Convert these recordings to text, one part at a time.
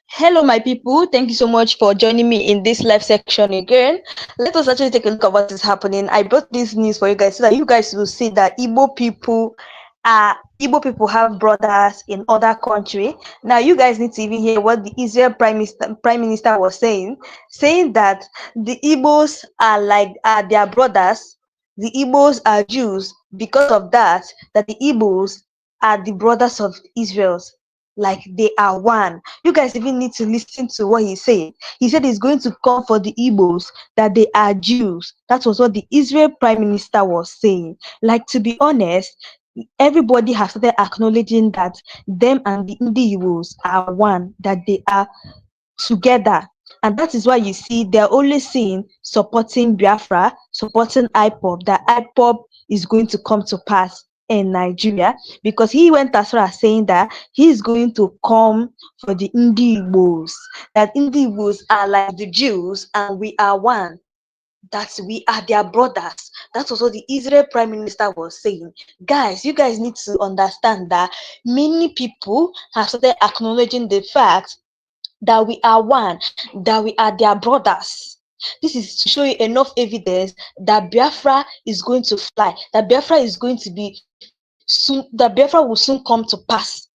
Hello, my people. Thank you so much for joining me in this live section again. Let us actually take a look at what is happening. I brought this news for you guys so that you guys will see that Igbo people have brothers in other country. Now, you guys need to even hear what the Israel Prime Minister was saying that the Igbos are their brothers. The Igbos are Jews. Because of that the Igbos are the brothers of Israel, like they are one. You guys even need to listen to what he said. He said he's going to come for the Igbos, that they are Jews. That was what the Israel Prime Minister was saying. Like, to be honest, everybody has started acknowledging that them and the Igbos are one, that they are together. And that is why you see they're only seeing supporting Biafra, supporting IPOB, that IPOB is going to come to pass in Nigeria, because he went as far as saying that he's going to come for the Igbos, that Igbos are like the Jews and we are one, that we are their brothers. That was what the Israel Prime Minister was saying. Guys, you guys need to understand that many people have started acknowledging the fact that we are one, that we are their brothers. This is to show you enough evidence that Biafra is going to fly, that Biafra is going to be soon, that Biafra will soon come to pass.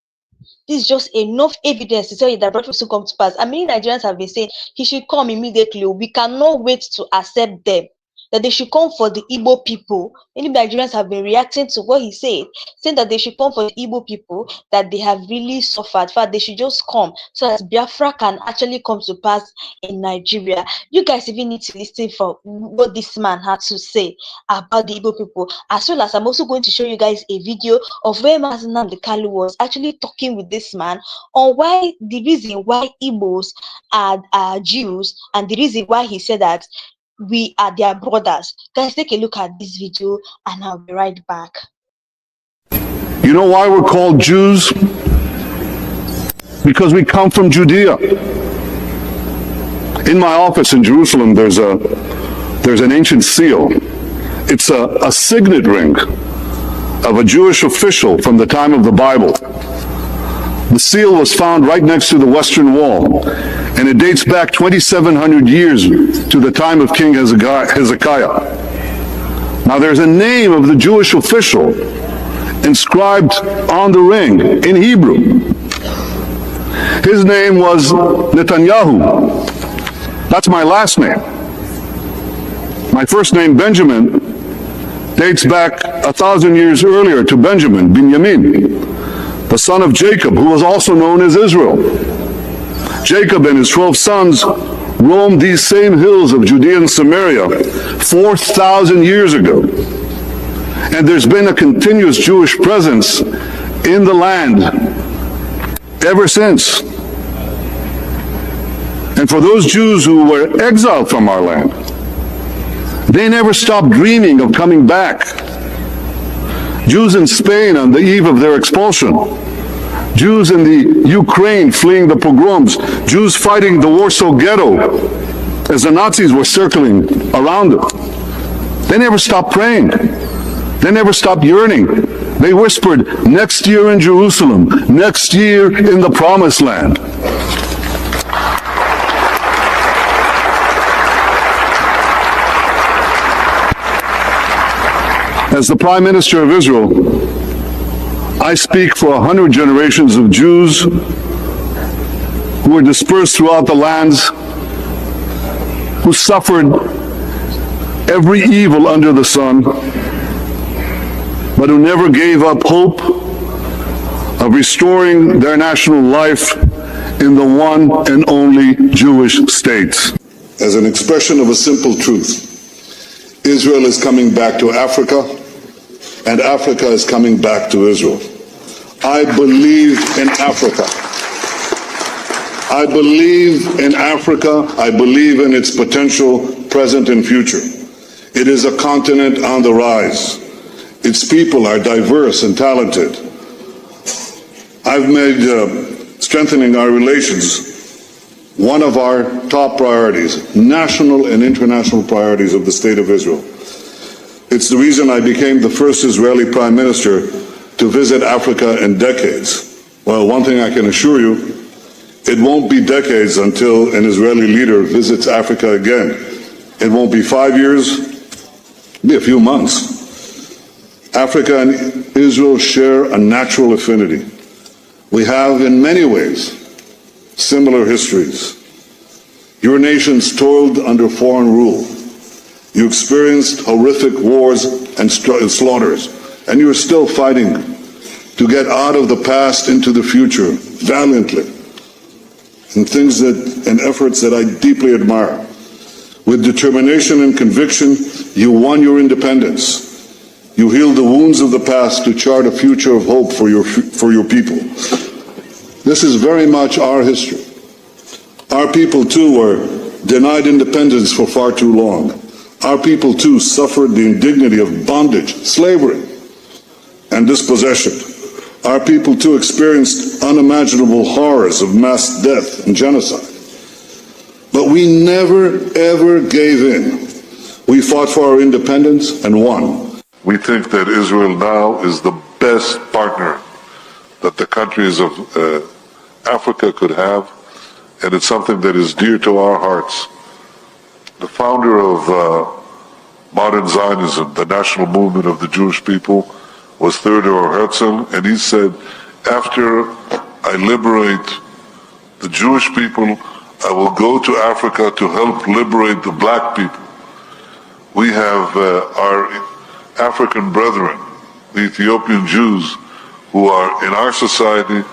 This is just enough evidence to tell you that Biafra will soon come to pass. I mean, Nigerians have been saying he should come immediately. We cannot wait to accept them, that they should come for the Igbo people. Many Nigerians have been reacting to what he said, saying that they should come for the Igbo people, that they have really suffered. In fact, they should just come so that Biafra can actually come to pass in Nigeria. You guys even need to listen for what this man had to say about the Igbo people. As well as I'm also going to show you guys a video of where Nnamdi Kanu was actually talking with this man on the reason why Igbos are Jews, and the reason why he said that we are their brothers. Guys, take a look at this video and I'll be right back. You know why we're called Jews? Because we come from Judea. In my office in Jerusalem, there's an ancient seal. It's a signet ring of a Jewish official from the time of the Bible. The seal was found right next to the Western Wall, and it dates back 2,700 years to the time of King Hezekiah. Now there's a name of the Jewish official inscribed on the ring in Hebrew. His name was Netanyahu. That's my last name. My first name, Benjamin, dates back 1,000 years earlier to Benjamin, the son of Jacob, who was also known as Israel. Jacob and his 12 sons roamed these same hills of Judea and Samaria 4,000 years ago. And there's been a continuous Jewish presence in the land ever since. And for those Jews who were exiled from our land, they never stopped dreaming of coming back. Jews in Spain on the eve of their expulsion, Jews in the Ukraine fleeing the pogroms, Jews fighting the Warsaw Ghetto as the Nazis were circling around them. They never stopped praying. They never stopped yearning. They whispered, next year in Jerusalem, next year in the Promised Land. As the Prime Minister of Israel, I speak for 100 generations of Jews who were dispersed throughout the lands, who suffered every evil under the sun, but who never gave up hope of restoring their national life in the one and only Jewish state. As an expression of a simple truth, Israel is coming back to Africa, and Africa is coming back to Israel. I believe in Africa. I believe in Africa. I believe in its potential, present and future. It is a continent on the rise. Its people are diverse and talented. I've made strengthening our relations one of our top priorities, national and international priorities of the State of Israel. It's the reason I became the first Israeli Prime Minister to visit Africa in decades. Well, one thing I can assure you It won't be decades until an Israeli leader visits Africa again. It won't be 5 years, it'll be a few months. Africa and Israel share a natural affinity. We have, in many ways, similar histories. Your nations toiled under foreign rule. You experienced horrific wars and slaughters, and you are still fighting to get out of the past into the future valiantly, in things and efforts that I deeply admire. With determination and conviction, you won your independence. You healed the wounds of the past to chart a future of hope for your people. This is very much our history. Our people, too, were denied independence for far too long. Our people, too, suffered the indignity of bondage, slavery, and dispossession. Our people, too, experienced unimaginable horrors of mass death and genocide. But we never, ever gave in. We fought for our independence and won. We think that Israel now is the best partner that the countries of Africa could have, and it's something that is dear to our hearts. The founder of modern Zionism, the national movement of the Jewish people, was Theodor Herzl, and he said, after I liberate the Jewish people, I will go to Africa to help liberate the black people. We have our African brethren, the Ethiopian Jews, who are in our society,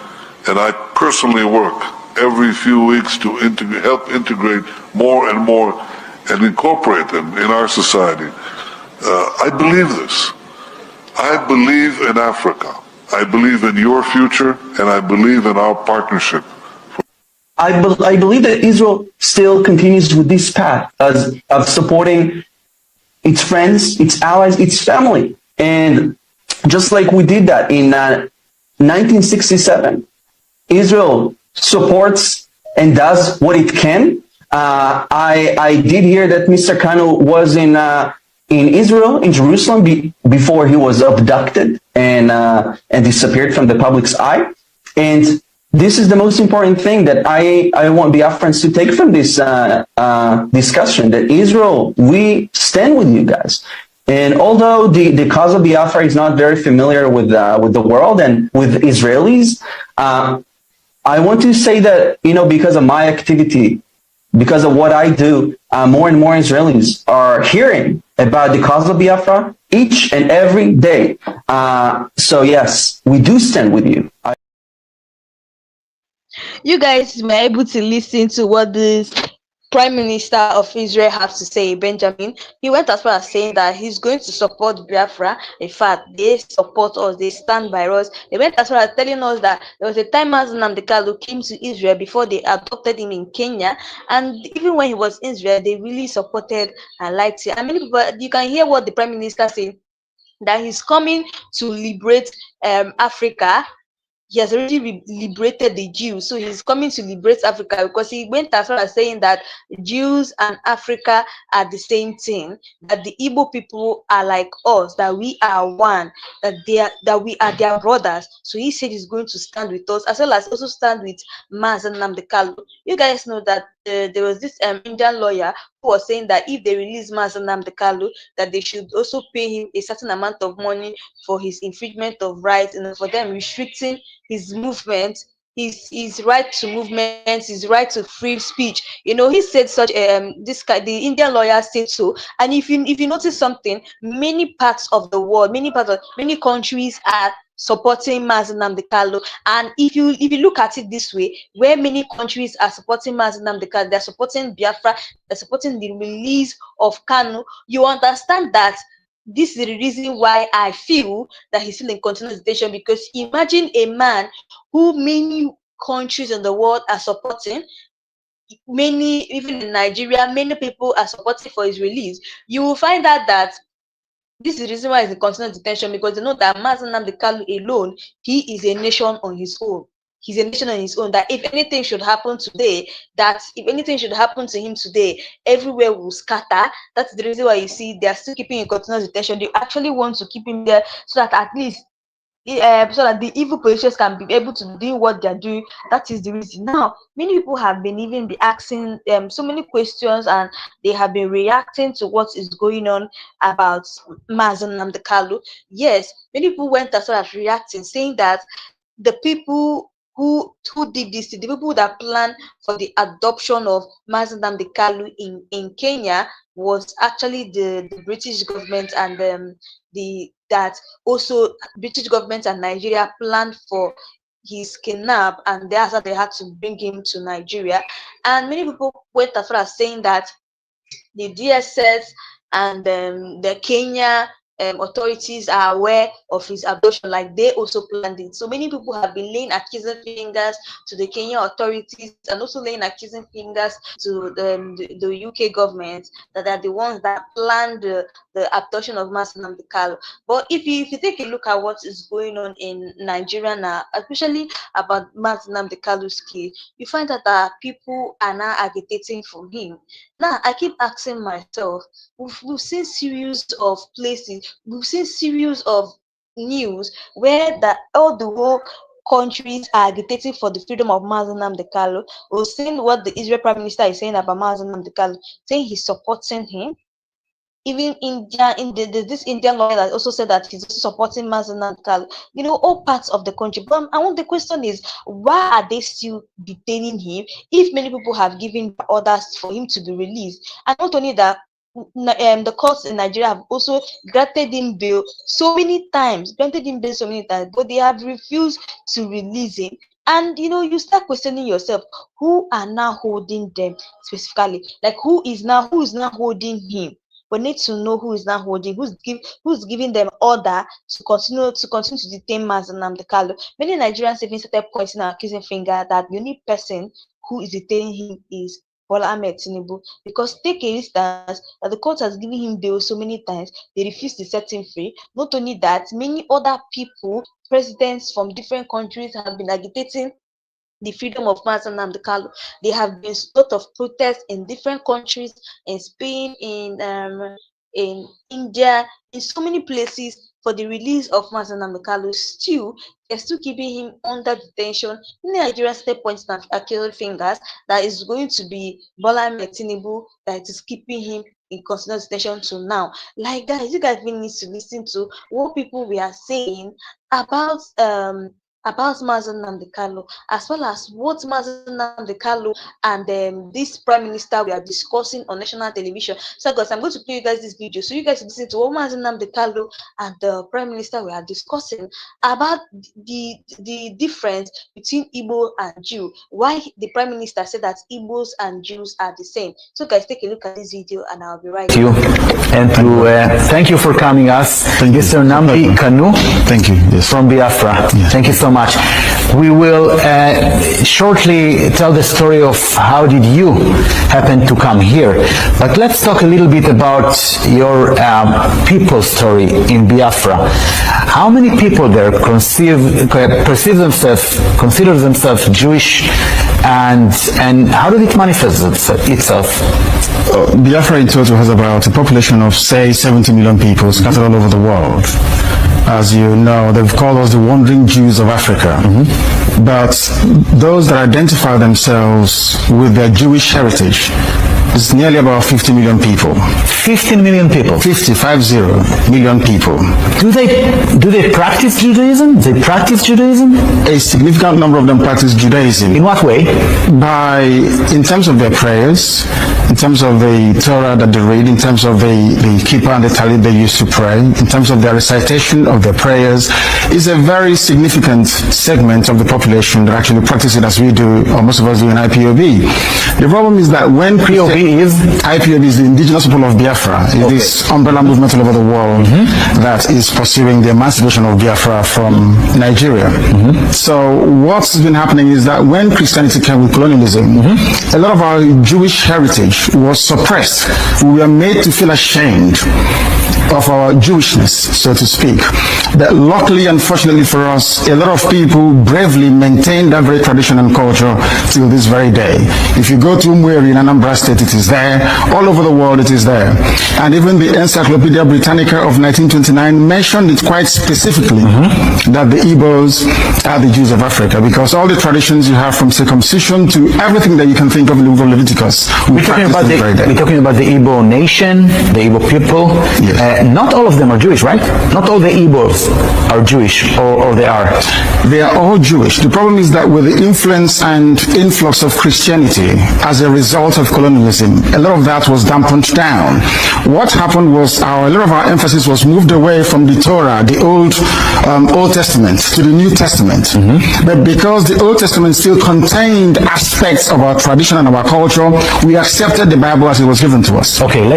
and I personally work every few weeks to help integrate more and more and incorporate them in our society. I believe this. I believe in Africa. I believe in your future, and I believe in our partnership. I believe that Israel still continues with this path of supporting its friends, its allies, its family. And just like we did that in 1967, Israel supports and does what it can. I did hear that Mr. Kanu was in Israel, in Jerusalem, before he was abducted and disappeared from the public's eye. And this is the most important thing that I want Biafrans to take from this discussion, that Israel, we stand with you guys. And although the cause of Biafra is not very familiar with the world and with Israelis, I want to say that, because of my activity, because of what I do, more and more Israelis are hearing about the cause of Biafra each and every day. So yes, we do stand with you. You guys were able to listen to what this Prime Minister of Israel has to say, Benjamin. He went as far as saying that he's going to support Biafra. In fact, they support us, they stand by us. They went as far as telling us that there was a time as Nnamdi Kanu came to Israel before they adopted him in Kenya, and even when he was in Israel, they really supported and liked him. And many people, you can hear what the Prime Minister said, that he's coming to liberate Africa. He has already liberated the Jews, so he's coming to liberate Africa, because he went as far as saying that Jews and Africa are the same thing, that the Igbo people are like us, that we are one, that we are their brothers. So he said he's going to stand with us, as well as also stand with Mazen Nnamdi Kanu. You guys know that there was this Indian lawyer who was saying that if they release Mazen Nnamdi Kanu, that they should also pay him a certain amount of money for his infringement of rights, and for them restricting his movement, his right to movement, his right to free speech. He said such this guy, the Indian lawyer said so. And if you notice something, many parts of the world, many countries are supporting Mazen Nnamdi Kanu. And if you look at it this way, where many countries are supporting Mazen Nnamdi Kanu, they're supporting Biafra, they're supporting the release of Kanu, you understand that this is the reason why I feel that he's still in continuous detention. Because imagine a man who many countries in the world are supporting, many, even in Nigeria, many people are supporting for his release. You will find out that this is the reason why he's in continuous detention, because they know that Mazen Nnamdi Kanu alone, he is a nation on his own. He's a nation on his own, that if anything should happen today, to him today, everywhere will scatter. That's the reason why you see they are still keeping in continuous detention. They actually want to keep him there so that at least so that the evil politicians can be able to do what they're doing. That is the reason. Now, many people have been even be asking so many questions, and they have been reacting to what is going on about Mazen Nnamdi Kanu. Yes, many people went as far as reacting, saying that the people who did this, the people that planned for the adoption of Mazen Nnamdi Kanu in Kenya was actually the British government, and the that also British government and Nigeria planned for his kidnap, and that's how they had to bring him to Nigeria. And many people went as far as saying that the DSS and the Kenya authorities are aware of his abduction, like they also planned it. So many people have been laying accusing fingers to the Kenya authorities, and also laying accusing fingers to the UK government, that are the ones that planned the abduction of Mazen Nnamdi Kanu. But if you take a look at what is going on in Nigeria now, especially about Mazen Nnamdi Kanu's case, you find that people are now agitating for him. Now, I keep asking myself, we've seen series of places, we've seen series of news where all the whole countries are agitating for the freedom of Mazen Nnamdi Kanu. We've seen what the Israel Prime Minister is saying about Mazen Nnamdi Kanu, saying he's supporting him. Even India, this Indian lawyer that also said that he's also supporting Mazen Nnamdi Kanu. All parts of the country. But I want the question is, why are they still detaining him if many people have given orders for him to be released? And not only that, the courts in Nigeria have also granted him bail so many times, but they have refused to release him. And you start questioning yourself, who are now holding them specifically? Like who is now holding him? We need to know who is now holding, who's giving them order to continue to detain Mazen Nnamdi Kanu. Many Nigerians even started pointing and accusing finger that the only person who is detaining him is Bola Ahmed Tinubu, because take a instance that the court has given him bail so many times, they refuse to set him free. Not only that, many other people, presidents from different countries, have been agitating the freedom of Mazen Nnamdi Kanu. There have been a lot of protests in different countries, in Spain, in India, in so many places for the release of Mazen Nnamdi Kanu. Still, they're still keeping him under detention. Nigeria started pointing and accusing fingers that is going to be Bola Ahmed Tinubu that is keeping him in continuous detention to now. Like, guys, you guys really need to listen to what people we are saying about Mazen Nnamdi Kanu, as well as what Mazen Nnamdi Kanu and this prime minister we are discussing on national television. So guys, I'm going to play you guys this video so you guys listen to what Mazen Nnamdi Kanu and the prime minister we are discussing about the difference between Igbo and Jew, why the prime minister said that Igbos and Jews are the same. So guys, take a look at this video and I'll be right back. And to thank you for coming us, Mr. Nnamdi Kanu. Thank you. Yes. From Biafra. Yes. Thank you so much. We will shortly tell the story of how did you happen to come here. But let's talk a little bit about your people story in Biafra. How many people there consider themselves Jewish, and how did it manifest itself? Biafra in total has about a population of, say, 70 million people scattered all over the world. As you know, they've called us the wandering Jews of Africa. But those that identify themselves with their Jewish heritage is nearly about 50 million people. 15 million people? 50 million people. Do they practice Judaism? They practice Judaism? A significant number of them practice Judaism. In what way? In terms of their prayers, in terms of the Torah that they read, in terms of the kippah and the talit they used to pray, in terms of their recitation of their prayers, is a very significant segment of the population that actually practice it as we do, or most of us do in IPOB. The problem is that when IPOB is the indigenous people of Biafra, this umbrella movement all over the world that is pursuing the emancipation of Biafra from Nigeria. So what's been happening is that when Christianity came with colonialism, a lot of our Jewish heritage language was suppressed. We were made to feel ashamed of our Jewishness, so to speak. But luckily, unfortunately for us, a lot of people bravely maintain that very tradition and culture till this very day. If you go to Umweri in Anambra State, it is there. All over the world, it is there. And even the Encyclopedia Britannica of 1929 mentioned it quite specifically that the Igbos are the Jews of Africa, because all the traditions you have from circumcision to everything that you can think of in the book of Leviticus, we're talking about the Igbo nation, the Igbo people. Yes. Not all of them are Jewish, right? Not all the Igbos are Jewish, or they are. They are all Jewish. The problem is that with the influence and influx of Christianity as a result of colonialism, a lot of that was dampened down. What happened was a lot of our emphasis was moved away from the Torah, the Old Testament, to the New Testament. But because the Old Testament still contained aspects of our tradition and our culture, we accepted the Bible as it was given to us. Okay,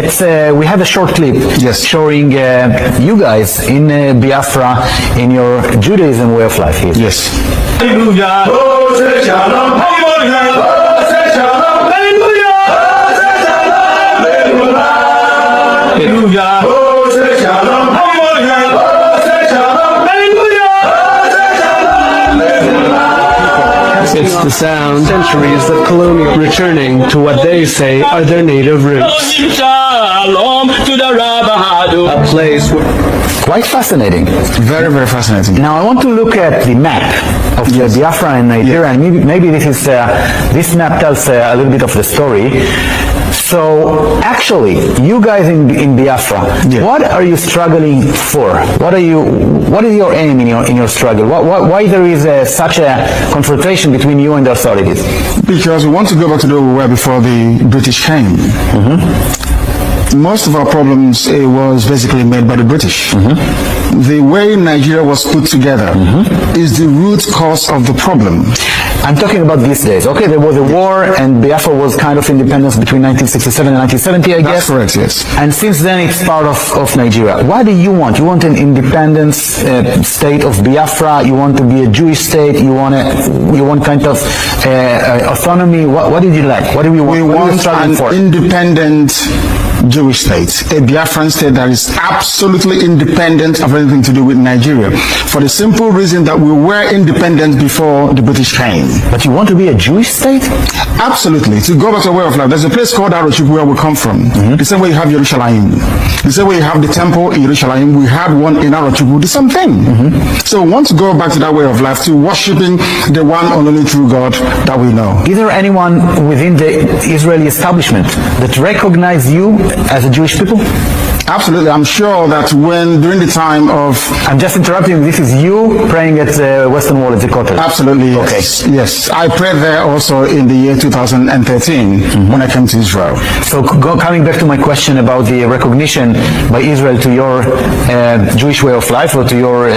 we have a short clip showing you guys in Biafra in your Judaism way of life here. Yes. Hallelujah. It's the sound, centuries of colonial returning to what they say are their native roots. A place where... Quite fascinating. Very, very fascinating. Now I want to look at the map of Biafra and Nigeria, and maybe this map tells a little bit of the story. So actually, you guys in Biafra, what are you struggling for? What is your aim in your struggle? Why there is such a confrontation between you and the authorities? Because we want to go back to the way we were before the British came. Most of our problems was basically made by the British. The way Nigeria was put together is the root cause of the problem. I'm talking about these days. Okay, there was a war and Biafra was kind of independence between 1967 and 1970, I guess. That's correct, yes. And since then it's part of Nigeria. What do you want? You want an independence state of Biafra? You want to be a Jewish state? You want kind of autonomy? What did you like? What do we want? We want an independent Jewish state, a Biafran state that is absolutely independent of anything to do with Nigeria, for the simple reason that we were independent before the British came. But you want to be a Jewish state? Absolutely. To go back to a way of life, there's a place called Arochuk where we come from. The same way you have Jerusalem. The same way you have the temple in Jerusalem, we had one in Arochuk, the same thing. So we want to go back to that way of life, to worshipping the one and only true God that we know. Is there anyone within the Israeli establishment that recognizes you as a Jewish people? Absolutely. I'm sure that during the time of... I'm just interrupting. This is you praying at the Western Wall at the Kotel. Absolutely, yes. Okay. Yes. I prayed there also in the year 2013 when I came to Israel. So coming back to my question about the recognition by Israel to your Jewish way of life, or to your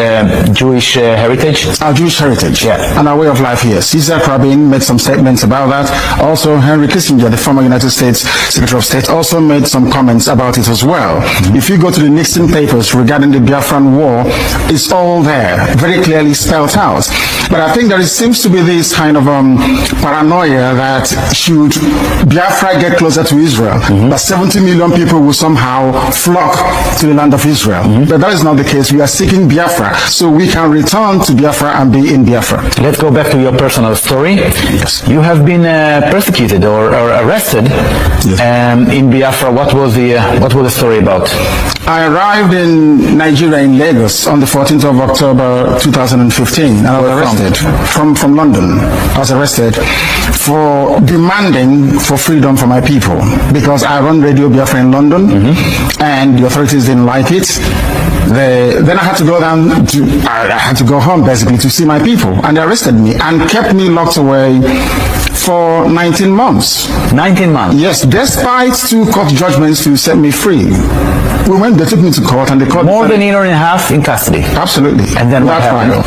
Jewish heritage? Our Jewish heritage, and our way of life, yes. Isaac Rabin made some statements about that. Also, Henry Kissinger, the former United States Secretary of State, also made some comments about it as well. If you go to the Nixon papers regarding the Biafran War, it's all there, very clearly spelled out. But I think there seems to be this kind of paranoia that should Biafra get closer to Israel, that 70 million people will somehow flock to the land of Israel. But that is not the case. We are seeking Biafra, so we can return to Biafra and be in Biafra. Let's go back to your personal story. Yes. You have been persecuted or arrested in Biafra. What was the story about? I arrived in Nigeria, in Lagos, on the 14th of October 2015, and I was arrested from London. I was arrested for demanding for freedom for my people, because I run Radio Biafra in London, and the authorities didn't like it. Then I had to go I had to go home basically to see my people, and they arrested me and kept me locked away for 19 months. 19 months? Yes, despite 2 court judgments to set me free. They took me to court, and the court... More than a year and a half in custody? Absolutely. And then what happened?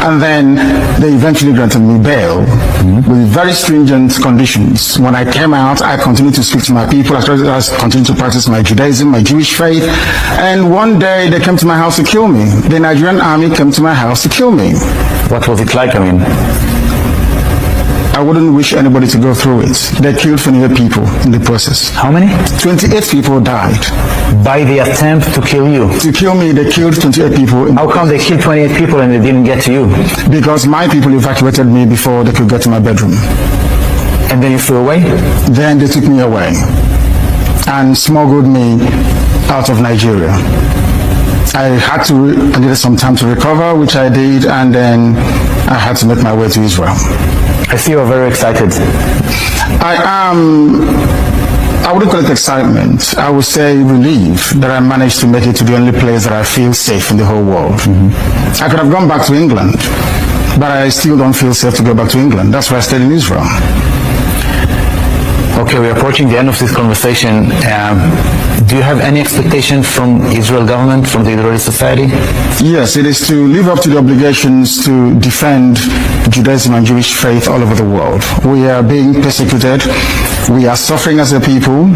And then they eventually granted me bail with very stringent conditions. When I came out, I continued to speak to my people. I continued to practice my Judaism, my Jewish faith. And one day they came to my house to kill me. The Nigerian army came to my house to kill me. What was it like? I mean... I wouldn't wish anybody to go through it. They killed 28 people in the process. How many? 28 people died. By the attempt to kill you. To kill me, they killed 28 people. How come they killed 28 people and they didn't get to you? Because my people evacuated me before they could get to my bedroom. And then you flew away? Then they took me away and smuggled me out of Nigeria. I needed some time to recover, which I did, and then I had to make my way to Israel. I see you're very excited. I wouldn't call it excitement. I would say relief that I managed to make it to the only place that I feel safe in the whole world. I could have gone back to England, but I still don't feel safe to go back to England. That's why I stayed in Israel. Okay, we're approaching the end of this conversation. Do you have any expectation from Israel government, from the Israeli society? Yes, it is to live up to the obligations to defend Judaism and Jewish faith all over the world. We are being persecuted. We are suffering as a people.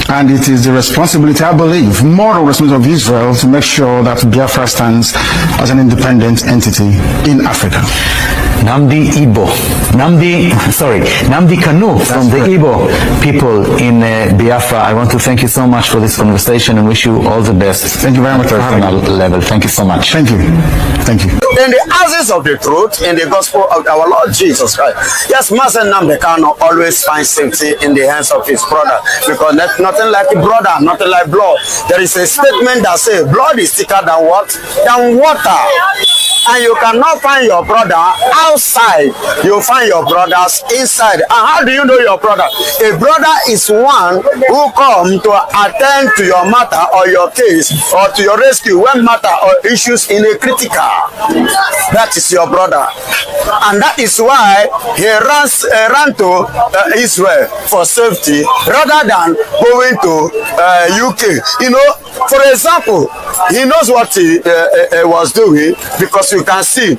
And it is the responsibility, I believe, moral responsibility of Israel to make sure that Biafra stands as an independent entity in Africa. Nnamdi Kanu from the Igbo people in Biafra. I want to thank you so much for this conversation and wish you all the best. Thank you very much for having me. Level. Thank you so much. Thank you. Thank you. In the houses of the truth, in the gospel of our Lord Jesus Christ. Yes, Master Nnamdi Kanu always finds safety in the hands of his brother, because that's nothing like a brother, nothing like blood. There is a statement that says blood is thicker than what? Than water. And you cannot find your brother outside. You find your brothers inside. And how do you know your brother? A brother is one who comes to attend to your matter or your case or to your rescue when matter or issues in a critical. That is your brother. And that is why he ran to Israel for safety rather than going to UK. You know, for example, he knows what he was doing, because you can see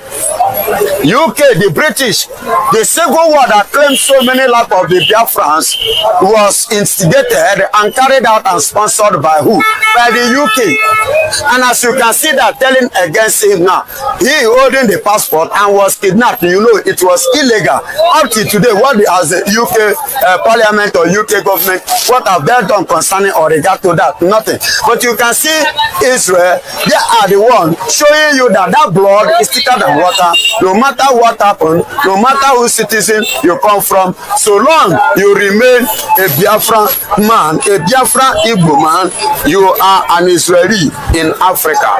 UK, the British, the Civil War that claimed so many lives of the Biafrans was instigated and carried out and sponsored by who? By the UK. And as you can see that telling against him now, he holding the passport and was kidnapped. You know, it was illegal. Up to today, what has the UK Parliament or UK government, what have they done concerning or regard to that? Nothing. But you can see Israel, they are the one showing you that that blood is thicker than water. No matter what happened, no matter whose citizen you come from, so long you remain a Biafra man, a Biafra Igbo man, you are an Israeli in Africa.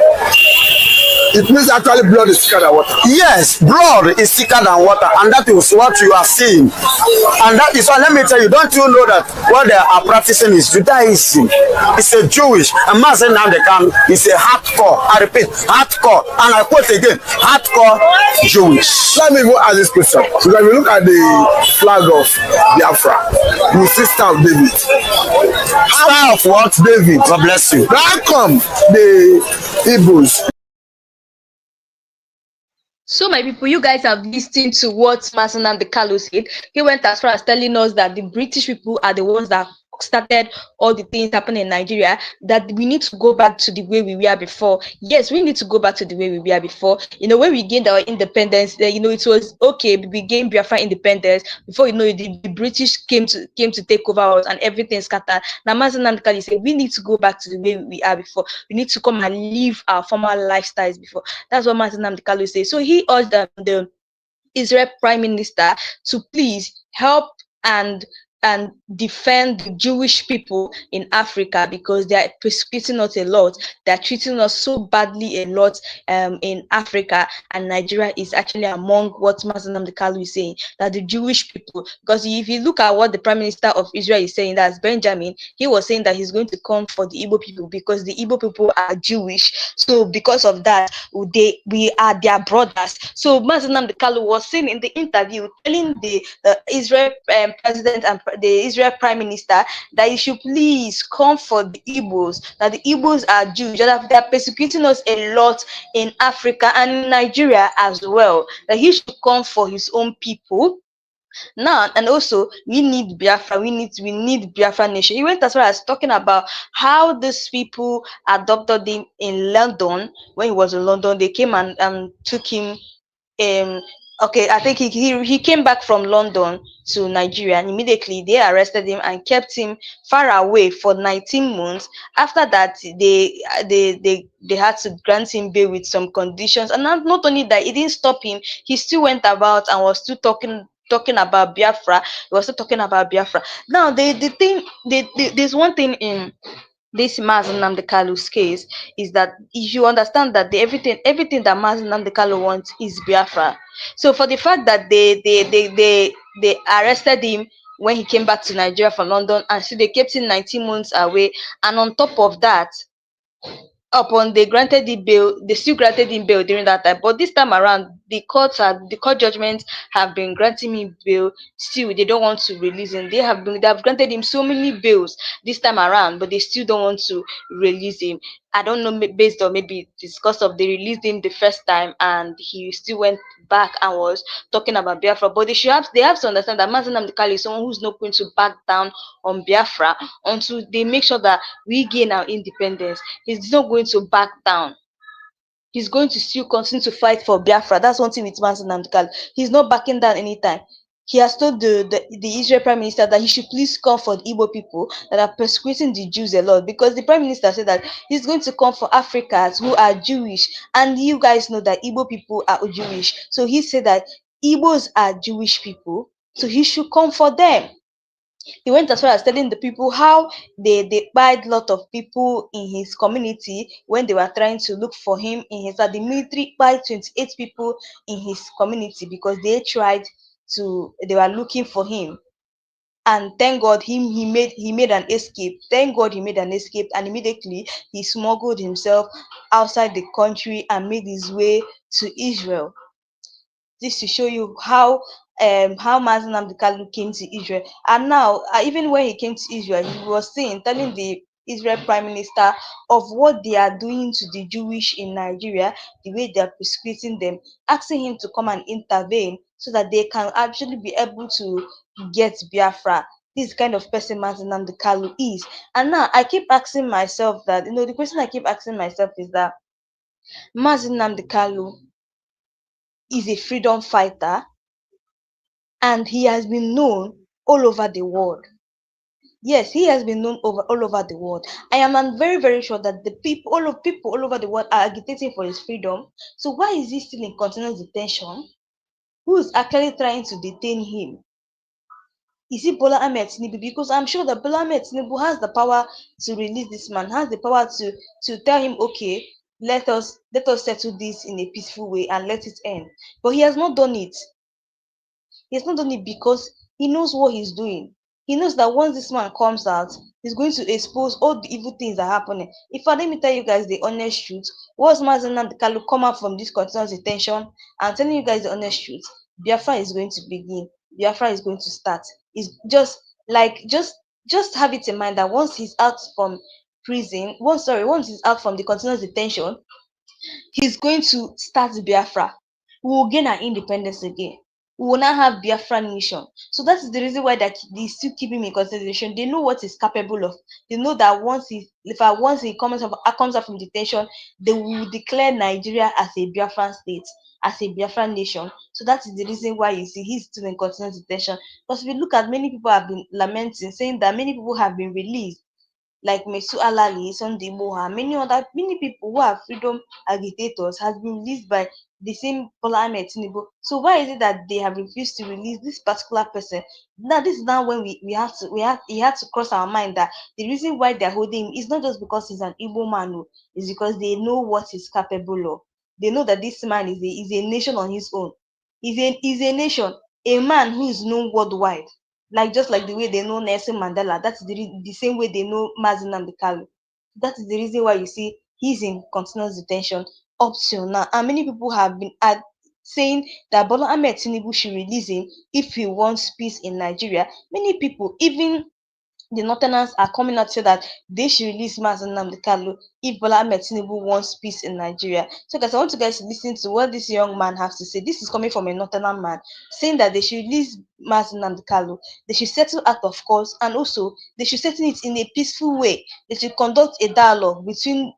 It means actually blood is thicker than water. Yes, blood is thicker than water, and that is what you are seeing. And that is why, let me tell you, don't you know that what they are practicing is Judaism? It's a Jewish, and Master Nnamdi Kanu is a hardcore, I repeat, hardcore, and I quote again, hardcore Jewish. Let me go ask this question. Because if you look at the flag of Biafra, you see Star of David. Star of what? David. God bless you. How come the Igbos? So, my people, you guys have listened to what Master Nnamdi Kanu said. He went as far as telling us that the British people are the ones that started all the things happening in Nigeria, that we need to go back to the way we were before. Yes, we need to go back to the way we were before. You know, when we gained our independence, you know, it was okay, we gained Biafra independence. Before you know it, the British came to take over us and everything scattered. Now, Master Nnamdi Kanu said, we need to go back to the way we are before. We need to come and live our former lifestyles before. That's what Master Nnamdi Kanu said. So he urged the Israel Prime Minister to please help and defend the Jewish people in Africa, because they are persecuting us a lot. They are treating us so badly a lot in Africa, and Nigeria is actually among what Master Nnamdi Kanu is saying, that the Jewish people, because if you look at what the Prime Minister of Israel is saying, that's Benjamin, he was saying that he's going to come for the Igbo people because the Igbo people are Jewish. So because of that, we are their brothers. So Master Nnamdi Kanu was saying in the interview, telling the Israel president and the Israel Prime Minister that he should please come for the Igbos, that the Igbos are Jews, that they are persecuting us a lot in Africa and in Nigeria as well, that he should come for his own people. Now, and also we need Biafra, we need Biafra nation. He went as far as talking about how these people adopted him in London. When he was in London, they came and took him Okay, I think he came back from London to Nigeria, and immediately they arrested him and kept him far away for 19 months. After that, they had to grant him bail with some conditions, and not only that, it didn't stop him. He still went about and was still talking about Biafra. He was still talking about Biafra. Now, the thing, there's one thing in this Maz Nnamdi Kalu's case is that if you understand that everything that Maz Nnamdi Kalu wants is Biafra. So for the fact that they arrested him when he came back to Nigeria from London, and so they kept him 19 months away, and on top of that, upon they still granted him bail during that time. But this time around, the court judgments have been granting him bail. Still, they don't want to release him. They have granted him so many bails this time around, but they still don't want to release him. I don't know, based on maybe because of they released him the first time and he still went back and was talking about Biafra. But they have to understand that Mazen Namdekali is someone who's not going to back down on Biafra until they make sure that we gain our independence. He's not going to back down. He's going to still continue to fight for Biafra. That's one thing with Mazen Namdekali. He's not backing down anytime. He has told the Israel Prime Minister that he should please come for the Igbo people that are persecuting the Jews a lot, because the Prime Minister said that he's going to come for Africans who are Jewish, and you guys know that Igbo people are Jewish. So he said that Igbos are Jewish people, so he should come for them. He went as far as telling the people how they buried a lot of people in his community when they were trying to look for him in his that the military buried 28 people in his community because they were looking for him. And thank God he made an escape. Thank God he made an escape, and immediately he smuggled himself outside the country and made his way to Israel. This to show you how Mazi Nnamdi Kanu came to Israel. And now, even when he came to Israel, he was telling the Israel Prime Minister of what they are doing to the Jewish in Nigeria, the way they are persecuting them, asking him to come and intervene so that they can actually be able to get Biafra. This kind of person Mazi Nnamdi Kanu is. And now I keep asking myself that, the question I keep asking myself is that Mazi Nnamdi Kanu is a freedom fighter, and he has been known all over the world. Yes, he has been known all over the world. I am very, very sure that people all over the world are agitating for his freedom. So why is he still in continuous detention? Who is actually trying to detain him? Is it Bola Ahmed Tinubu? Because I'm sure that Bola Ahmed Tinubu has the power to release this man, has the power to tell him, okay, let us settle this in a peaceful way and let it end. But he has not done it. He's not done it because he knows what he's doing. He knows that once this man comes out, he's going to expose all the evil things that are happening. If I let me tell you guys the honest truth, once Mazi Nnamdi Kanu come out from this continuous detention and telling you guys the honest truth, Biafra is going to begin. Biafra is going to start. It's just have it in mind that once he's out from prison, once he's out from the continuous detention, he's going to start Biafra. We will gain our independence again. We will now have Biafra nation. So that is the reason why that they still keep him in consideration. They know what he's capable of. They know that once he comes out from detention, they will declare Nigeria as a Biafran state, as a Biafran nation. So that is the reason why you see he's still in continuous detention. Because if you look at, many people have been lamenting, saying that many people have been released, like Mesu Alali, Sunday Moha, many people who are freedom agitators has been released by the same Bola Ahmed Tinubu. So why is it that they have refused to release this particular person? Now this is now when he had to cross our mind that the reason why they're holding him is not just because he's an Igbo man, no, it's because they know what he's capable of. They know that this man is a nation on his own. He's a nation, a man who is known worldwide, like just like the way they know Nelson Mandela. That's the same way they know Mazi Nnamdi Kanu. That is the reason why you see he's in continuous detention up till now. And many people have been saying that Bola Ahmed Tinubu should release him if he wants peace in Nigeria. Many people, even the Northerners, are coming out to say that they should release Mazi Nnamdi Kanu if Bola Ahmed Tinubu wants peace in Nigeria. So guys, I want you guys to listen to what this young man has to say. This is coming from a Northerner man saying that they should release Mazi Nnamdi Kanu. They should settle out of course, and also they should settle it in a peaceful way. They should conduct a dialogue between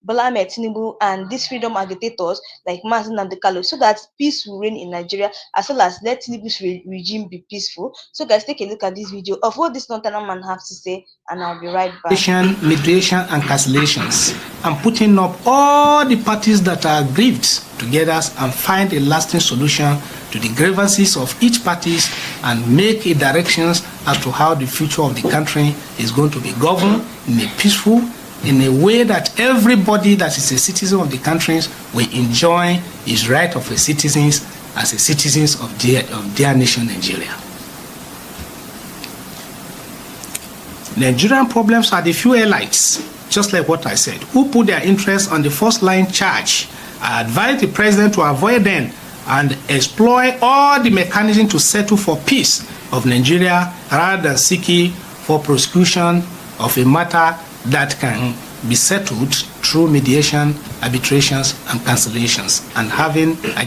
Bola Ahmed Tinubu and these freedom agitators like Mazi Nnamdi Kanu, so that peace will reign in Nigeria, as well as let Tinubu's regime be peaceful. So guys, take a look at this video of what this northern man have to say, and I'll be right back. Mediation and cancellations, and putting up all the parties that are aggrieved together and find a lasting solution to the grievances of each party and make a directions as to how the future of the country is going to be governed in a peaceful, in a way that everybody that is a citizen of the countries will enjoy his right of a citizens as a citizens of their nation, Nigeria. Nigerian problems are the few elites, just like what I said, who put their interests on the first line charge. I advise the president to avoid them and exploit all the mechanisms to settle for peace of Nigeria rather than seeking for prosecution of a matter that can be settled through mediation, arbitrations, and cancellations, and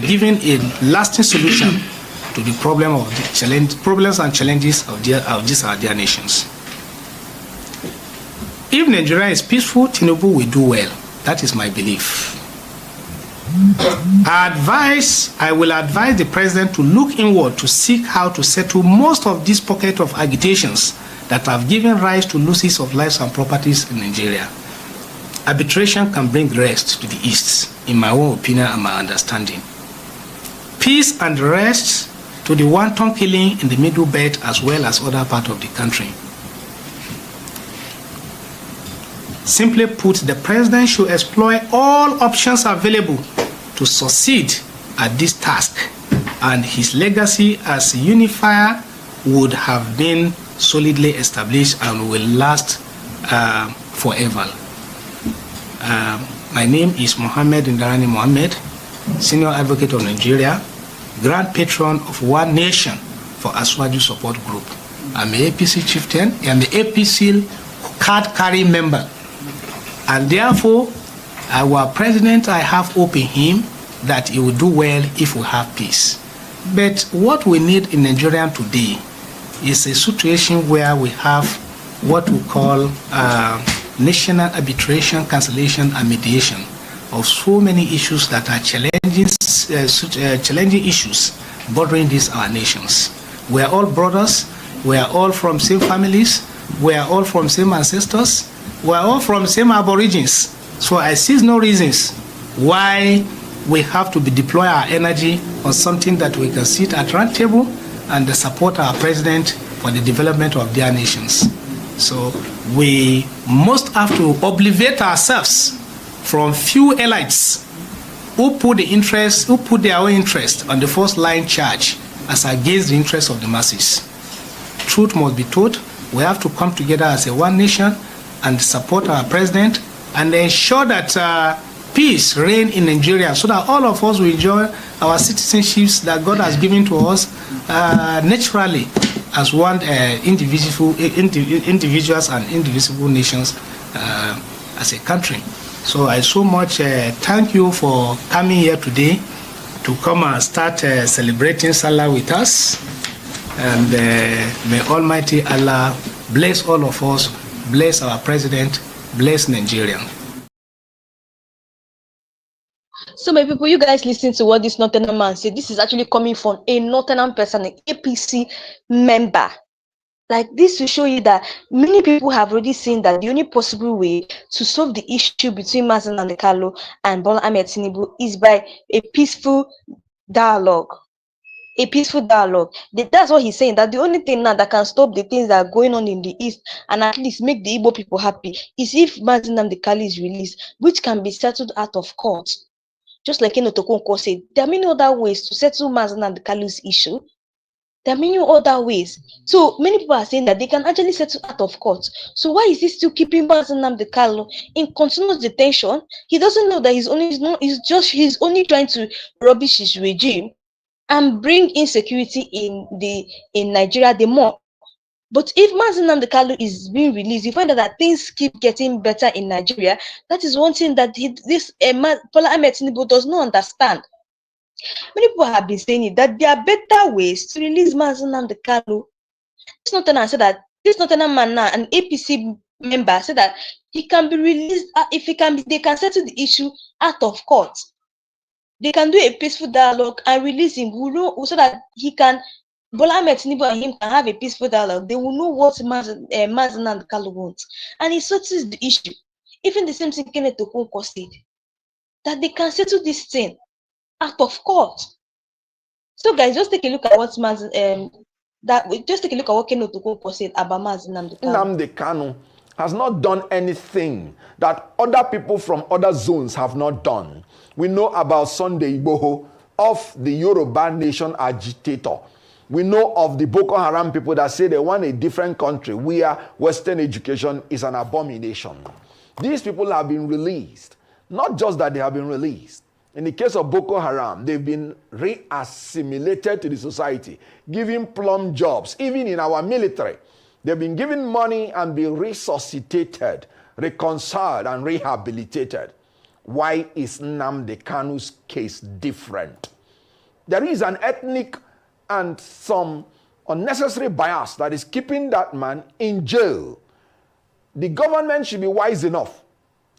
giving a lasting solution to the problems and challenges of their nations. If Nigeria is peaceful, Tinubu will do well. That is my belief. I will advise the president to look inward to seek how to settle most of these pockets of agitations that have given rise to losses of lives and properties in Nigeria. Arbitration can bring rest to the East, in my own opinion and my understanding. Peace and rest to the wanton killing in the Middle Belt as well as other parts of the country. Simply put, the president should exploit all options available to succeed at this task, and his legacy as a unifier would have been solidly established and will last forever. My name is Mohammed Ndarani Mohammed, Senior Advocate of Nigeria, Grand Patron of One Nation for Aswaju Support Group. I'm an APC chieftain, I'm an APC card-carrying member. And therefore, our president, I have hope in him that he will do well if we have peace. But what we need in Nigeria today is a situation where we have what we call national arbitration, cancellation, and mediation of so many issues that are challenging issues bordering these our nations. We are all brothers, we are all from same families, we are all from same ancestors, we are all from same aborigines. So I see no reasons why we have to deploy our energy on something that we can sit at round table and support our president for the development of their nations. So we must have to obligate ourselves from few elites who put their own interest on the first line charge as against the interest of the masses. Truth must be told. We have to come together as a one nation and support our president and ensure that peace reign in Nigeria so that all of us will enjoy our citizenships that God has given to us naturally as one individuals and indivisible nations as a country. So I so much thank you for coming here today to come and start celebrating Salah with us. And may Almighty Allah bless all of us, bless our president, bless Nigeria. So my people, you guys listen to what this Northern man said. This is actually coming from a Northern person, an APC member. Like this will show you that many people have already seen that the only possible way to solve the issue between Mazi Nnamdi Kanu and Bola Ahmed Tinubu is by a peaceful dialogue. A peaceful dialogue. That's what he's saying, that the only thing now that can stop the things that are going on in the East and at least make the Igbo people happy is if Mazi Nnamdi Kanu is released, which can be settled out of court. Just like Enotokonko said, there are many other ways to settle Mazi Nnamdi Kanu's issue. There are many other ways. So many people are saying that they can actually settle out of court. So why is he still keeping Mazi Nnamdi Kanu in continuous detention? He doesn't know that he's only trying to rubbish his regime and bring insecurity in Nigeria the more. But if Mazi Nnamdi Kanu is being released, you find out that things keep getting better in Nigeria. That is one thing that Bola Ahmed Tinubu does not understand. Many people have been saying it, that there are better ways to release Mazi Nnamdi Kanu. This Northern said that this Northern man now, an APC member, said that he can be released. If he can be, they can settle the issue out of court. They can do a peaceful dialogue and release him. We know so that he can. Bola Ahmed Tinubu and him can have a peaceful dialogue. They will know what Mazen and Kalu wants, and it settles the issue. Even the same thing Kenneth Okonkwo said, that they can settle this thing out of court. So guys, just take a look at what just take a look at what Kenneth Okonkwo said about Nnamdi Kanu. Nnamdi Kanu has not done anything that other people from other zones have not done. We know about Sunday Igboho, of the Yoruba nation agitator. We know of the Boko Haram people that say they want a different country where Western education is an abomination. These people have been released. Not just that they have been released. In the case of Boko Haram, they've been re-assimilated to the society, given plum jobs, even in our military. They've been given money and been resuscitated, reconciled, and rehabilitated. Why is Nnamdi Kanu's case different? There is an ethnic and some unnecessary bias that is keeping that man in jail. The government should be wise enough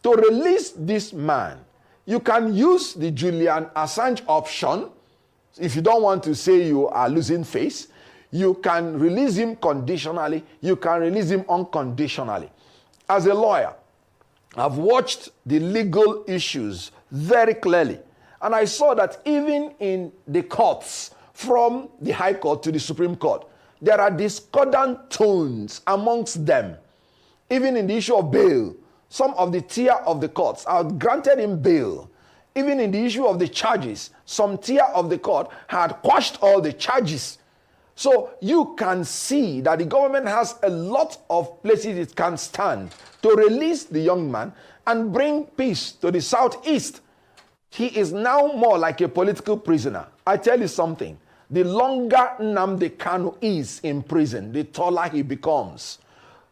to release this man. You can use the Julian Assange option. If you don't want to say you are losing face, you can release him conditionally. You can release him unconditionally. As a lawyer, I've watched the legal issues very clearly. And I saw that even in the courts, from the High Court to the Supreme Court, there are discordant tones amongst them. Even in the issue of bail, some of the tier of the courts are granted him bail. Even in the issue of the charges, some tier of the court had quashed all the charges. So you can see that the government has a lot of places it can stand to release the young man and bring peace to the southeast. He is now more like a political prisoner. I tell you something, the longer Nnamdi Kanu is in prison, the taller he becomes,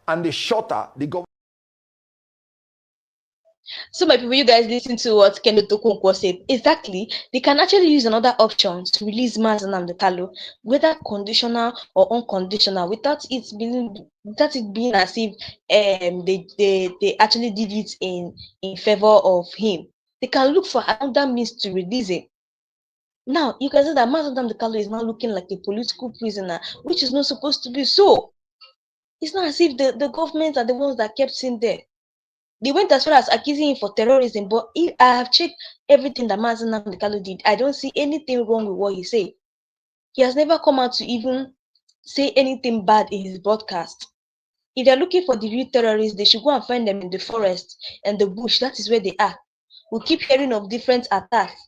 and the shorter the government. So my people, you guys listen to what Kenneth Okonkwo said. Exactly, they can actually use another option to release Nnamdi Kanu, whether conditional or unconditional, without it being as if they actually did it in favor of him. They can look for another means to release him. Now you can say that Nnamdi Kanu is now looking like a political prisoner, which is not supposed to be so. It's not as if the government are the ones that kept him there. They went as far as accusing him for terrorism, but if I have checked everything that Nnamdi Kanu did, I don't see anything wrong with what he said. He has never come out to even say anything bad in his broadcast. If they're looking for the real terrorists, they should go and find them in the forest and the bush. That is where they are. We keep hearing of different attacks.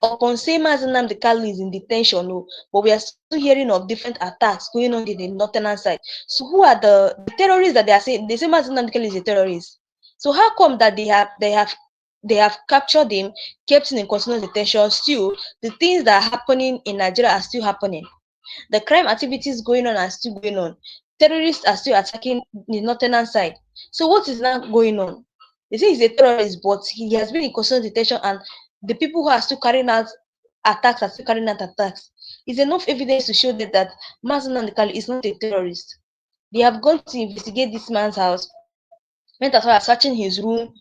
Upon saying Nnamdi Kanu is in detention, no, but we are still hearing of different attacks going on in the northern side. So who are the terrorists that they are saying? They say Nnamdi Kanu is a terrorist. So how come that they have captured him, kept him in continuous detention? Still, the things that are happening in Nigeria are still happening. The crime activities going on are still going on. Terrorists are still attacking the northern side. So what is now going on? They say he's a terrorist, but he has been in continuous detention, and the people who are still carrying out attacks are still carrying out attacks. Is enough evidence to show that Nnamdi Kanu is not a terrorist. They have gone to investigate this man's house, went as far as searching his room,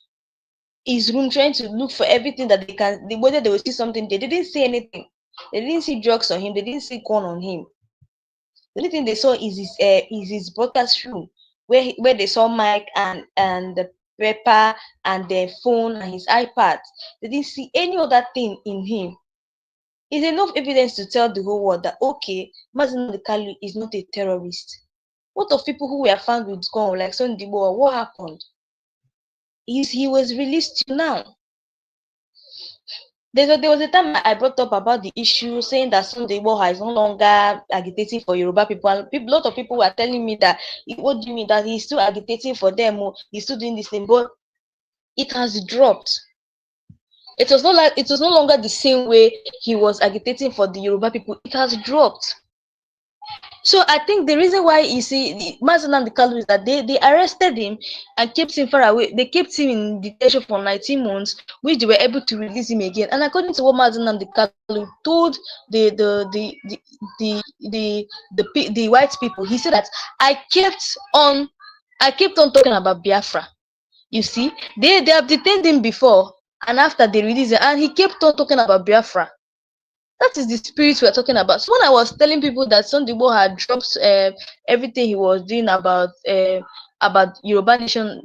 trying to look for everything that they can, whether they will see something. They didn't see anything. They didn't see drugs on him. They didn't see gun on him. The only thing they saw is his broadcast room, where they saw mic and the paper and the phone and his iPad. They didn't see any other thing in him. It's enough evidence to tell the whole world that okay, Nnamdi Kanu is not a terrorist. What of people who were found with gun, like Sunday Igboho? What happened? He was released till now. There was a time I brought up about the issue, saying that Sunday Igboho is no longer agitating for Yoruba people. And a lot of people were telling me that, what do you mean that he's still agitating for them, or he's still doing this thing? But it has dropped. It was no longer the same way he was agitating for the Yoruba people. It has dropped. So I think the reason why you see Nnamdi Kanu is that they arrested him and kept him far away. They kept him in detention for 19 months, which they were able to release him again. And according to what Nnamdi Kanu told the white people, he said that I kept on talking about Biafra. You see, they have detained him before and after they released him, and he kept on talking about Biafra. That is the spirit we're talking about. So when I was telling people that Sundibo had dropped everything he was doing about Yoruba nation,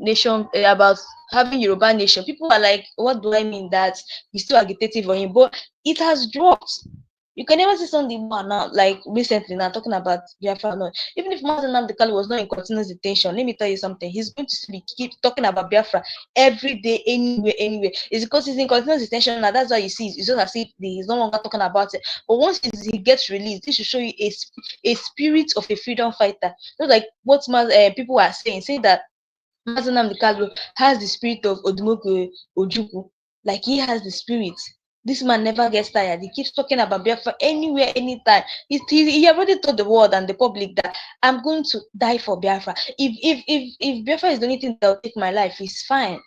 about having Yoruba nation, people are like, what do I mean? That he's still agitating for him, but it has dropped. You can never see Sundibo now, like recently now, talking about Biafra. No. Even if Nnamdi Kanu was not in continuous detention, let me tell you something. He's going to keep talking about Biafra every day, anywhere. It's because he's in continuous detention now. That's why you see it's just as if he's no longer talking about it. But once he gets released, this should show you a spirit of a freedom fighter. Just like what people are saying that Nnamdi Kanu has the spirit of Odumoku Ojukwu. Like he has the spirit. This man never gets tired. He keeps talking about Biafra anywhere, anytime. He already told the world and the public that I'm going to die for Biafra. If Biafra is the only thing that will take my life, it's fine.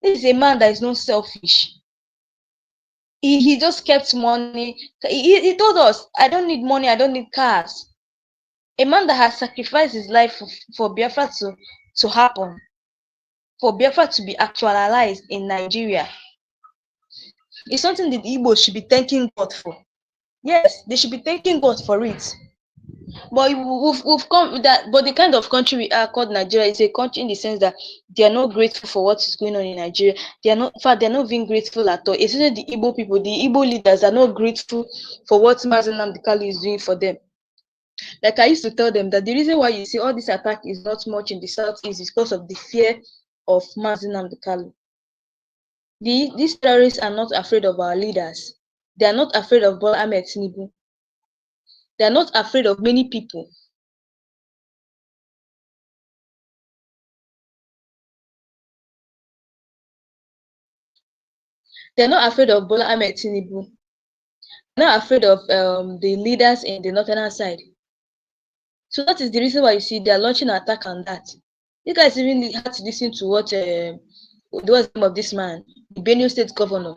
This is a man that is not selfish. He just kept money. He told us, I don't need money, I don't need cars. A man that has sacrificed his life for Biafra to happen, for Biafra to be actualized in Nigeria. It's something that Igbos should be thanking God for. Yes, they should be thanking God for it. But we've come with that. But the kind of country we are called Nigeria is a country in the sense that they are not grateful for what is going on in Nigeria. They are not, in fact, they're not being grateful at all. Especially the Igbo people, the Igbo leaders are not grateful for what Nnamdi Kanu is doing for them. Like I used to tell them that the reason why you see all this attack is not much in the southeast is because of the fear of Nnamdi Kanu. These terrorists are not afraid of our leaders. They are not afraid of Bola Ahmed Tinubu. They are not afraid of many people. They are not afraid of Bola Ahmed Tinubu. They are not afraid of the leaders in the northern side. So that is the reason why you see they are launching an attack on that. You guys even had to listen to what was the name of this man, the Benue State Governor,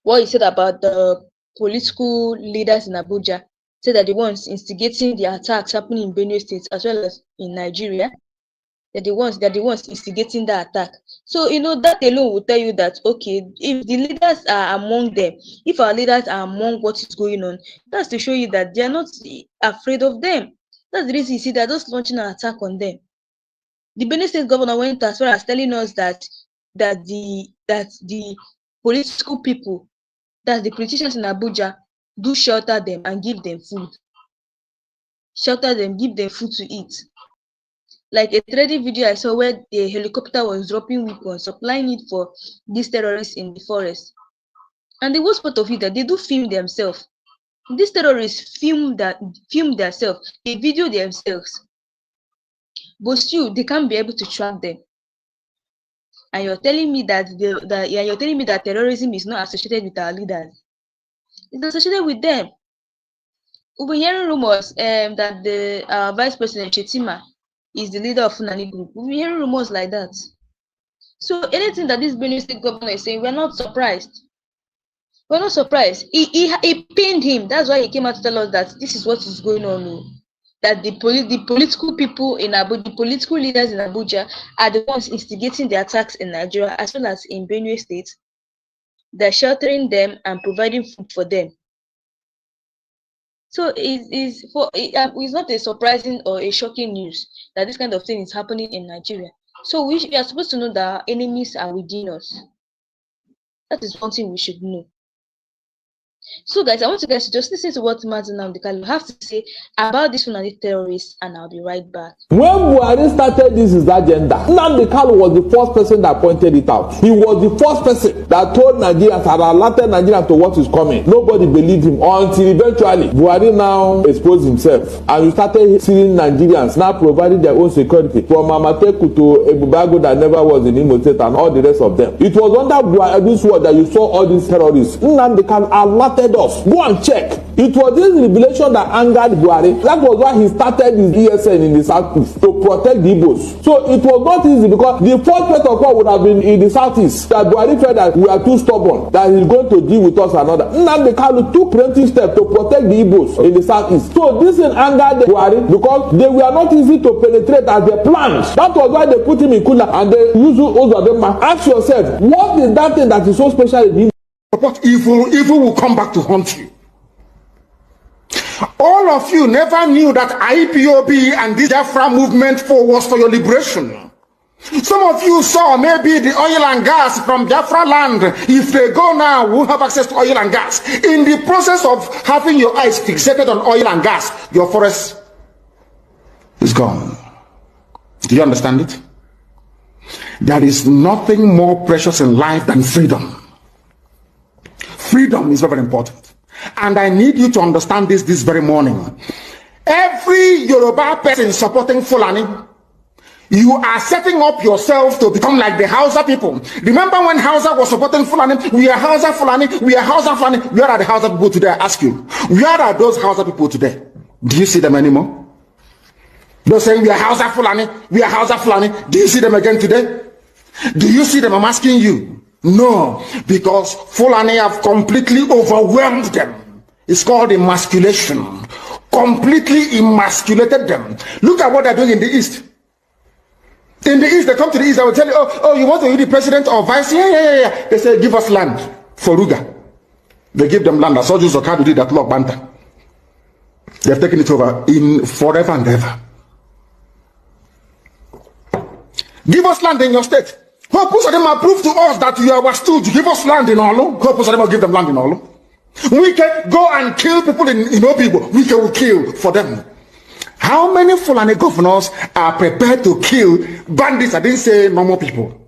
what he said about the political leaders in Abuja. Said that the ones instigating the attacks happening in Benue State as well as in Nigeria, they're the ones instigating the attack. So that alone will tell you that okay, if the leaders are among them, if our leaders are among what is going on, that's to show you that they are not afraid of them. That's the reason you see they're just launching an attack on them. The Benue State Governor went as far as telling us that the political people, that the politicians in Abuja, do shelter them and give them food. Shelter them, give them food to eat. Like a trading video I saw where the helicopter was dropping weapons, supplying it for these terrorists in the forest. And the worst part of it that they do film themselves. These terrorists film themselves, they video themselves. But still, they can't be able to track them. And you're telling me that terrorism is not associated with our leaders. It's associated with them. We've been hearing rumors that the Vice President Chetima is the leader of Fulani group. We've been hearing rumors like that. So anything that this Benue State governor is saying, we're not surprised. We're not surprised. It pained him. That's why he came out to tell us that this is what is going on. That the political people in Abuja, the political leaders in Abuja are the ones instigating the attacks in Nigeria as well as in Benue State. They're sheltering them and providing food for them. So it's not a surprising or a shocking news that this kind of thing is happening in Nigeria. So we are supposed to know that our enemies are within us. That is one thing we should know. So guys, I want you guys to just listen to what Nnamdi Kanu have to say about this Fulani terrorists, and I'll be right back. When Buhari started this his agenda, Nnamdi Kanu was the first person that pointed it out. He was the first person that told Nigerians and alerted Nigerians to what is coming. Nobody believed him until eventually Buhari now exposed himself, and we started seeing Nigerians now providing their own security from Amateku to Ebubago that never was in Imo State and all the rest of them. It was under this war that you saw all these terrorists. Nnamdi Kanu alerted started off. Go and check. It was this revelation that angered Buhari. That was why he started his ESN in the southeast to protect the Igbos. So it was not easy because the first port of call would have been in the southeast. That Buhari felt that we are too stubborn, that he's going to deal with us another. Nnamdi Kanu took preemptive steps to protect the Igbos in the southeast. So this thing angered Buhari because they were not easy to penetrate as they planned. That was why they put him in Kuna and they used them. Ask yourself, what is that thing that is so special in him? But evil will come back to haunt you. All of you never knew that IPOB and this Biafra movement was for your liberation. Some of you saw maybe the oil and gas from Biafra land. If they go now, we'll have access to oil and gas. In the process of having your eyes fixated on oil and gas, your forest is gone. Do you understand it? There is nothing more precious in life than freedom. Freedom is very important. And I need you to understand this very morning. Every Yoruba person supporting Fulani, you are setting up yourself to become like the Hausa people. Remember when Hausa was supporting Fulani? We are Hausa Fulani, we are Hausa Fulani. Where are the Hausa people today? I ask you. Where are those Hausa people today? Do you see them anymore? They're saying we are Hausa Fulani, we are Hausa Fulani. Do you see them again today? Do you see them? I'm asking you. No, because Fulani have completely overwhelmed them. It's called emasculation. Completely emasculated them. Look at what they're doing in the East. In the East, they come to the East, they will tell you, oh, you want to be the president or vice? Yeah. They say, give us land for Ruga. They give them land. I saw Joseph Okado did that law, Banta. They have taken it over in forever and ever. Give us land in your state. Purpose of them are prove to us that you are stood. Give us land in Olo. Purpose of them will give them land in Olo. We can go and kill people in Obibo. We can kill for them. How many Fulani governors are prepared to kill bandits? I didn't say normal people.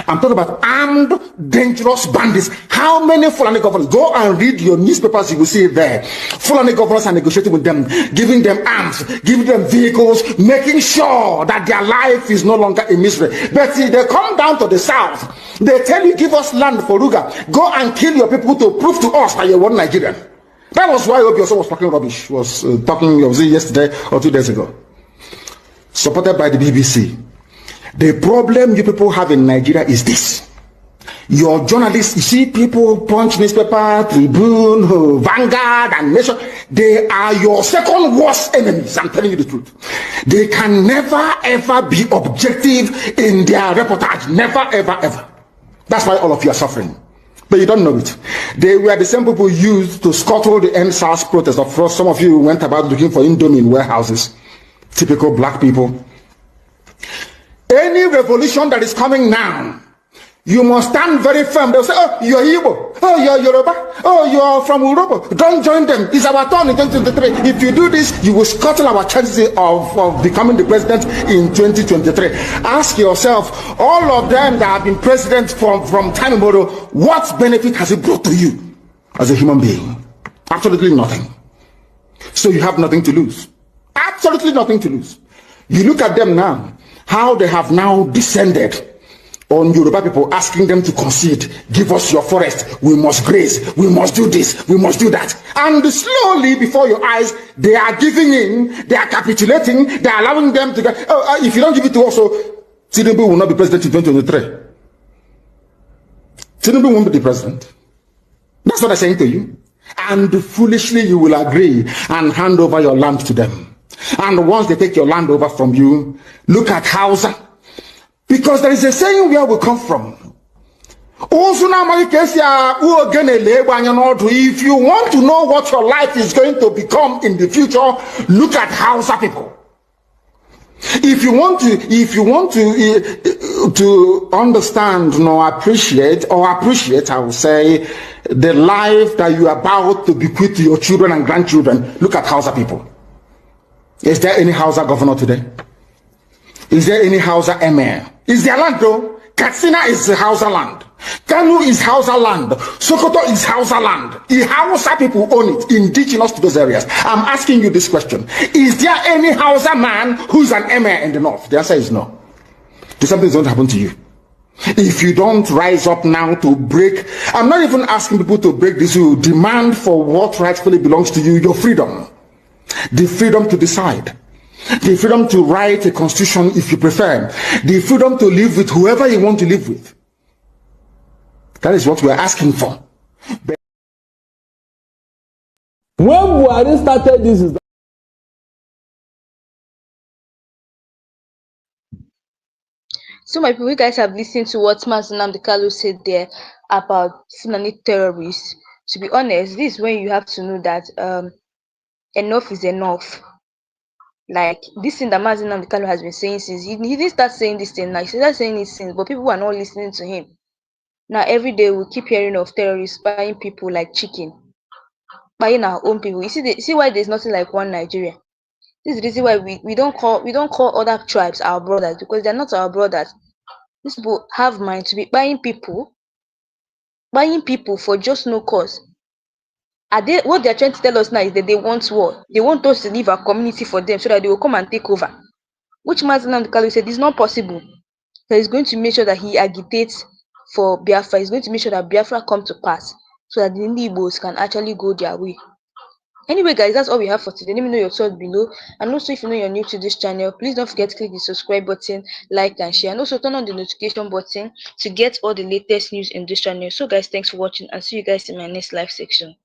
I'm talking about armed, dangerous bandits. How many Fulani governors? Go and read your newspapers, you will see it there. Fulani governors are negotiating with them, giving them arms, giving them vehicles, making sure that their life is no longer a misery. But see, they come down to the south. They tell you, give us land for Ruga. Go and kill your people to prove to us that you're one Nigerian. That was why Obioso was talking rubbish. Was it yesterday or 2 days ago. Supported by the BBC. The problem you people have in Nigeria is this. Your journalists, you see people, Punch newspaper, Tribune, Vanguard, and Nation, they are your second worst enemies. I'm telling you the truth. They can never ever be objective in their reportage. Never ever. That's why all of you are suffering. But you don't know it. They were the same people used to scuttle the NSAS protest. Of course, some of you went about looking for Indomie in warehouses. Typical black people. Any revolution that is coming now, you must stand very firm. They'll say, oh, you're Igbo. Oh, you're Yoruba. Oh, you're from Urobo. Don't join them. It's our turn in 2023. If you do this, you will scuttle our chances of becoming the president in 2023. Ask yourself, all of them that have been president from time immemorial, what benefit has it brought to you as a human being? Absolutely nothing. So you have nothing to lose. Absolutely nothing to lose. You look at them now, how they have now descended on Yoruba people, asking them to concede, give us your forest, we must graze, we must do this, we must do that. And slowly before your eyes, they are giving in, they are capitulating, they are allowing them to get, if you don't give it to us, Tinubu will not be president in 2023. Tinubu won't be the president. That's what I'm saying to you. And foolishly you will agree and hand over your land to them. And once they take your land over from you, look at Hausa. Because there is a saying where we come from. If you want to know what your life is going to become in the future, look at Hausa people. If you want to understand appreciate, I will say, the life that you are about to bequeath to your children and grandchildren, look at Hausa people. Is there any Hausa governor today? Is there any Hausa emir? Is there land though? Katsina is Hausa land. Kanu is Hausa land. Sokoto is Hausa land. The Hausa people own it, indigenous to those areas. I'm asking you this question. Is there any Hausa man who's an emir in the north? The answer is no. Something's going to happen to you. If you don't rise up now to break, I'm not even asking people to break this rule. Demand for what rightfully belongs to you, your freedom. The freedom to decide. The freedom to write a constitution if you prefer. The freedom to live with whoever you want to live with. That is what we're asking for. When Buhari started this, is So my people, you guys have listened to what Nnamdi Kanu said there about Fulani terrorists. To be honest, this is when you have to know that enough is enough. Like this thing that Nnamdi Kanu has been saying since he didn't start saying this thing now. He started saying it since, but people are not listening to him. Now every day we keep hearing of terrorists buying people like chicken, buying our own people. You see why there's nothing like one Nigeria. This is the reason why we don't call other tribes our brothers, because they're not our brothers. These people have mind to be buying people for just no cause. What they're trying to tell us now is that they want war. They want us to leave our community for them so that they will come and take over. Which Nnamdi Kanu said is not possible. So he's going to make sure that he agitates for Biafra. He's going to make sure that Biafra come to pass so that the Igbos can actually go their way. Anyway, guys, that's all we have for today. Let me know your thoughts below. And also, if you know you're new to this channel, please don't forget to click the subscribe button, like and share. And also turn on the notification button to get all the latest news in this channel. So guys, thanks for watching and see you guys in my next live section.